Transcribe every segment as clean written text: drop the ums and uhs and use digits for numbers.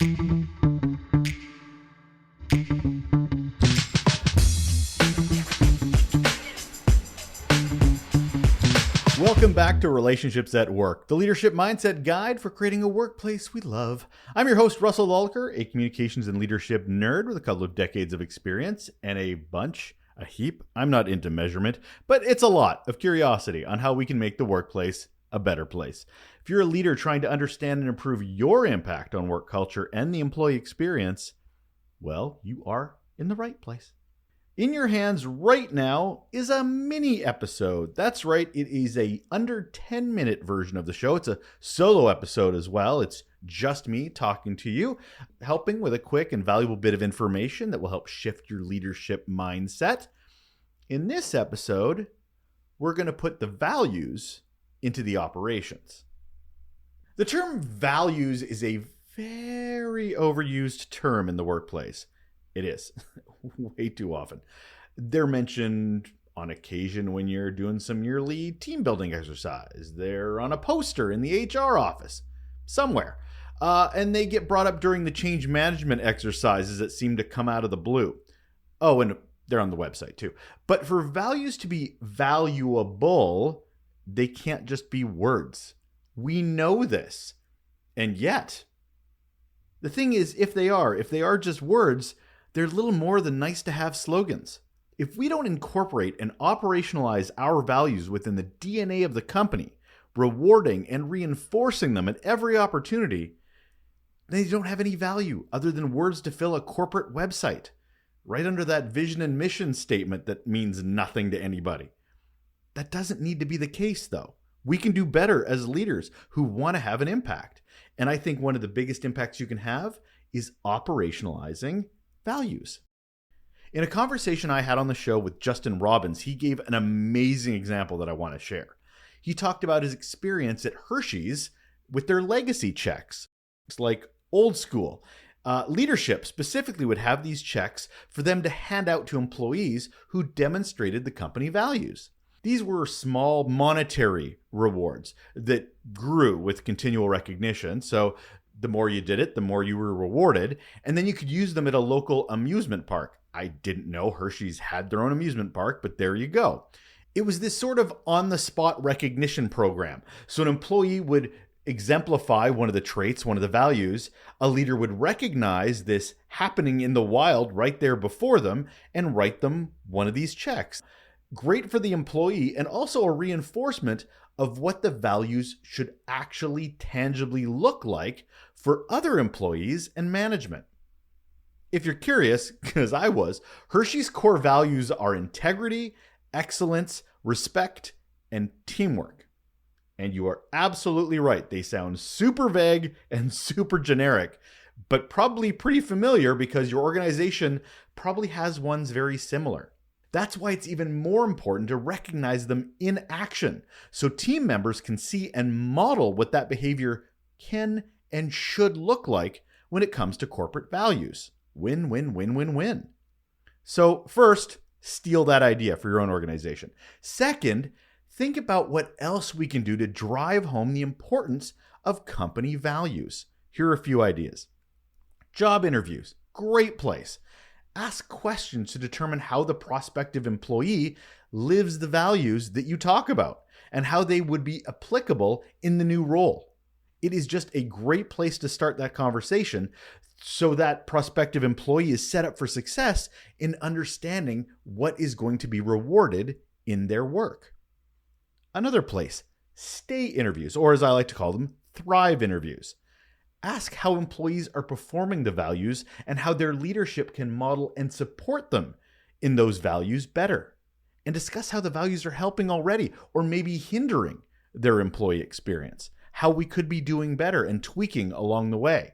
Welcome back to Relationships at Work, the leadership mindset guide for creating a workplace we love. I'm your host, Russel Lolacher, a communications and leadership nerd with a couple of decades of experience and a heap. I'm not into measurement, but it's a lot of curiosity on how we can make the workplace a better place. If you're a leader trying to understand and improve your impact on work culture and the employee experience, well, you are in the right place. In your hands right now is a mini episode. That's right, it is a under 10-minute version of the show. It's a solo episode as well. It's just me talking to you, helping with a quick and valuable bit of information that will help shift your leadership mindset. In this episode, we're going to put the values into the operations. The term values is a very overused term in the workplace. It is. Way too often. They're mentioned on occasion when you're doing some yearly team building exercise. They're on a poster in the HR office somewhere. And they get brought up during the change management exercises that seem to come out of the blue. Oh, and they're on the website too. But for values to be valuable, they can't just be words. We know this. And yet, the thing is, if they are just words, they're little more than nice to have slogans. If we don't incorporate and operationalize our values within the DNA of the company, rewarding and reinforcing them at every opportunity, they don't have any value other than words to fill a corporate website, right under that vision and mission statement that means nothing to anybody. That doesn't need to be the case, though. We can do better as leaders who want to have an impact. And I think one of the biggest impacts you can have is operationalizing values. In a conversation I had on the show with Justin Robbins, he gave an amazing example that I want to share. He talked about his experience at Hershey's with their legacy checks. It's like old school. Leadership specifically would have these checks for them to hand out to employees who demonstrated the company values. These were small monetary rewards that grew with continual recognition. So the more you did it, the more you were rewarded. And then you could use them at a local amusement park. I didn't know Hershey's had their own amusement park, but there you go. It was this sort of on-the-spot recognition program. So an employee would exemplify one of the traits, one of the values. A leader would recognize this happening in the wild right there before them and write them one of these checks. Great for the employee and also a reinforcement of what the values should actually tangibly look like for other employees and management. If you're curious, because I was, Hershey's core values are integrity, excellence, respect, and teamwork. And you are absolutely right. They sound super vague and super generic, but probably pretty familiar because your organization probably has ones very similar. That's why it's even more important to recognize them in action so team members can see and model what that behavior can and should look like when it comes to corporate values. Win, win, win, win, win. So first, steal that idea for your own organization. Second, think about what else we can do to drive home the importance of company values. Here are a few ideas. Job interviews, great place. Ask questions to determine how the prospective employee lives the values that you talk about and how they would be applicable in the new role. It is just a great place to start that conversation so that prospective employee is set up for success in understanding what is going to be rewarded in their work. Another place, stay interviews, or as I like to call them, thrive interviews. Ask how employees are performing the values and how their leadership can model and support them in those values better. And discuss how the values are helping already or maybe hindering their employee experience, how we could be doing better and tweaking along the way.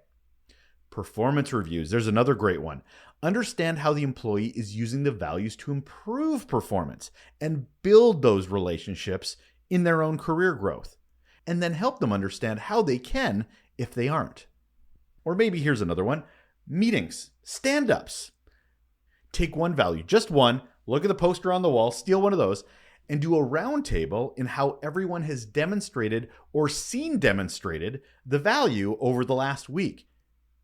Performance reviews, there's another great one. Understand how the employee is using the values to improve performance and build those relationships in their own career growth. And then help them understand how they can if they aren't. Or maybe here's another one. Meetings, stand-ups. Take one value, just one, look at the poster on the wall, steal one of those, and do a roundtable in how everyone has demonstrated or seen demonstrated the value over the last week.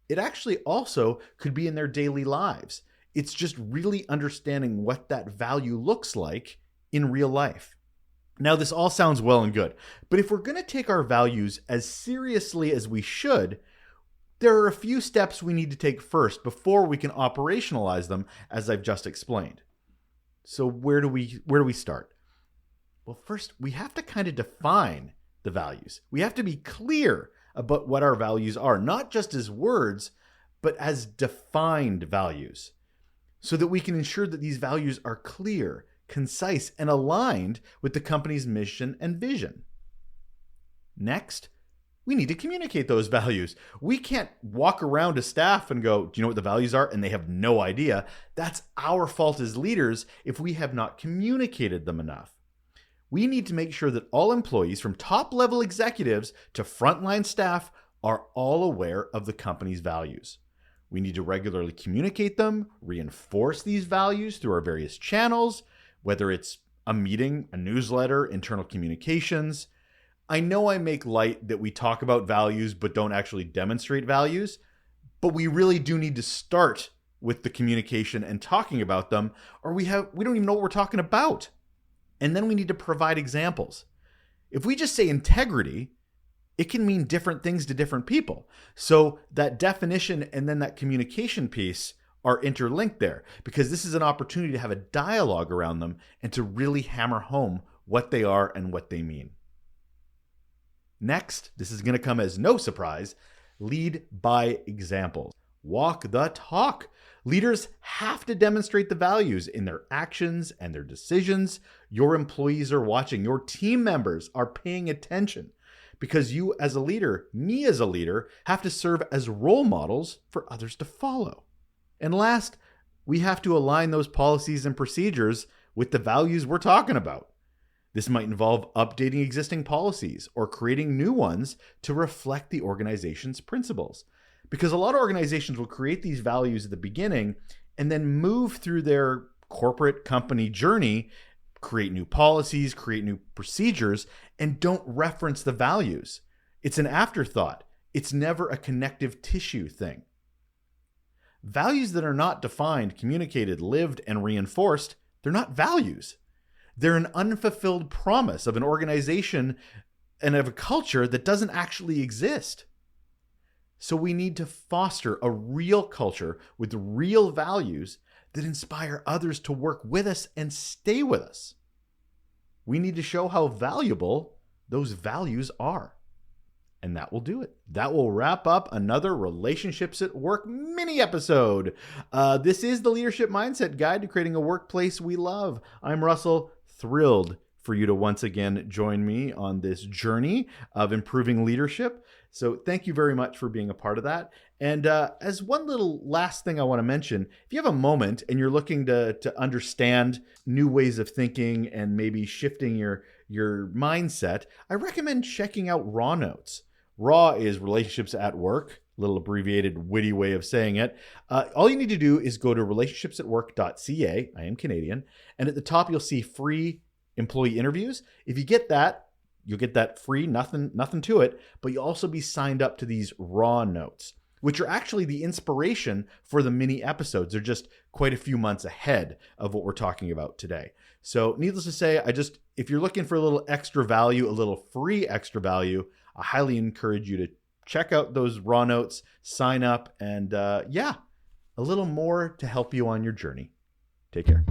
It actually also could be in their daily lives. It's just really understanding what that value looks like in real life. Now, this all sounds well and good, but if we're going to take our values as seriously as we should, there are a few steps we need to take first before we can operationalize them, as I've just explained. So where do we start? Well, first, we have to kind of define the values. We have to be clear about what our values are, not just as words, but as defined values, so that we can ensure that these values are clear, concise, and aligned with the company's mission and vision. Next, we need to communicate those values. We can't walk around to staff and go, do you know what the values are? And they have no idea. That's our fault as leaders if we have not communicated them enough. We need to make sure that all employees, from top-level executives to frontline staff, are all aware of the company's values. We need to regularly communicate them, reinforce these values through our various channels, whether it's a meeting, a newsletter, internal communications. I know I make light that we talk about values but don't actually demonstrate values, but we really do need to start with the communication and talking about them, or we don't even know what we're talking about. And then we need to provide examples. If we just say integrity, it can mean different things to different people. So that definition and then that communication piece are interlinked there, because this is an opportunity to have a dialogue around them and to really hammer home what they are and what they mean. Next, this is going to come as no surprise, lead by examples. Walk the talk. Leaders have to demonstrate the values in their actions and their decisions. Your employees are watching. Your team members are paying attention, because you as a leader, me as a leader, have to serve as role models for others to follow. And last, we have to align those policies and procedures with the values we're talking about. This might involve updating existing policies or creating new ones to reflect the organization's principles. Because a lot of organizations will create these values at the beginning and then move through their corporate company journey, create new policies, create new procedures, and don't reference the values. It's an afterthought. It's never a connective tissue thing. Values that are not defined, communicated, lived, and reinforced, they're not values. They're an unfulfilled promise of an organization and of a culture that doesn't actually exist. So we need to foster a real culture with real values that inspire others to work with us and stay with us. We need to show how valuable those values are. And that will do it. That will wrap up another Relationships at Work mini episode. This is the Leadership Mindset Guide to Creating a Workplace We Love. I'm Russell, thrilled for you to once again join me on this journey of improving leadership. So thank you very much for being a part of that. And as one little last thing I want to mention, if you have a moment and you're looking to understand new ways of thinking and maybe shifting your mindset, I recommend checking out Raw Notes. Raw is Relationships at Work, a little abbreviated, witty way of saying it. All you need to do is go to relationshipsatwork.ca. I am Canadian. And at the top, you'll see free employee interviews. If you get that, you'll get that free, nothing to it, but you'll also be signed up to these Raw Notes, which are actually the inspiration for the mini episodes. They're just quite a few months ahead of what we're talking about today. So needless to say, if you're looking for a little extra value, a little free extra value, I highly encourage you to check out those Raw Notes, sign up, and a little more to help you on your journey. Take care.